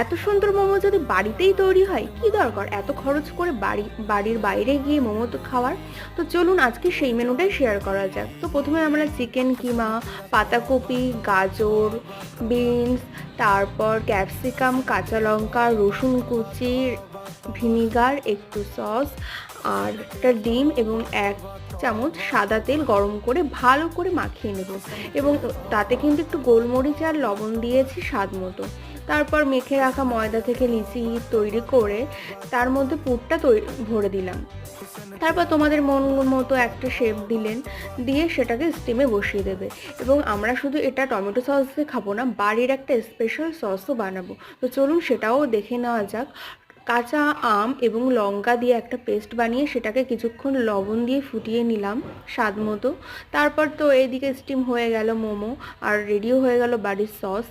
এত সুন্দর মোমো যদি বাড়িতেই তৈরি হয়, কি দরকার এত খরচ করে বাড়ির বাইরে গিয়ে মোমো তো খাওয়ার। তো চলুন আজকে সেই মেনুটাই শেয়ার করা যাক। তো প্রথমে আমরা চিকেন কিমা, পাতাকপি, গাজর, বিনস, তারপর ক্যাপসিকাম, কাঁচা লঙ্কা, রসুন কুচি, ভিনিগার, একটু সস আর একটা ডিম এবং 1 চামচ সাদা তেল গরম করে ভালো করে মাখিয়ে নেব। এবং তাতে কিন্তু একটু গোলমরিচ আর লবণ দিয়েছি স্বাদ মতো। তারপর মেখে রাখা ময়দা থেকে লিচি তৈরি করে তার মধ্যে পুরটা ভরে দিলাম। তারপর তোমাদের মন মতো একটা শেপ দিলেন, দিয়ে সেটাকে স্টিমে বসিয়ে দেবে। এবং আমরা শুধু এটা টমেটো সস দিয়ে খাবো না, বাড়ির একটা স্পেশাল সসও বানাবো। তো চলুন সেটাও দেখে নেওয়া যাক। কাঁচা আম এবং লঙ্কা দিয়ে একটা পেস্ট বানিয়ে সেটাকে কিছুক্ষণ লবণ দিয়ে ফুটিয়ে নিলাম স্বাদ মতো। তারপর তো এইদিকে স্টিম হয়ে গেল মোমো আর রেডিও হয়ে গেল বাড়ির সস।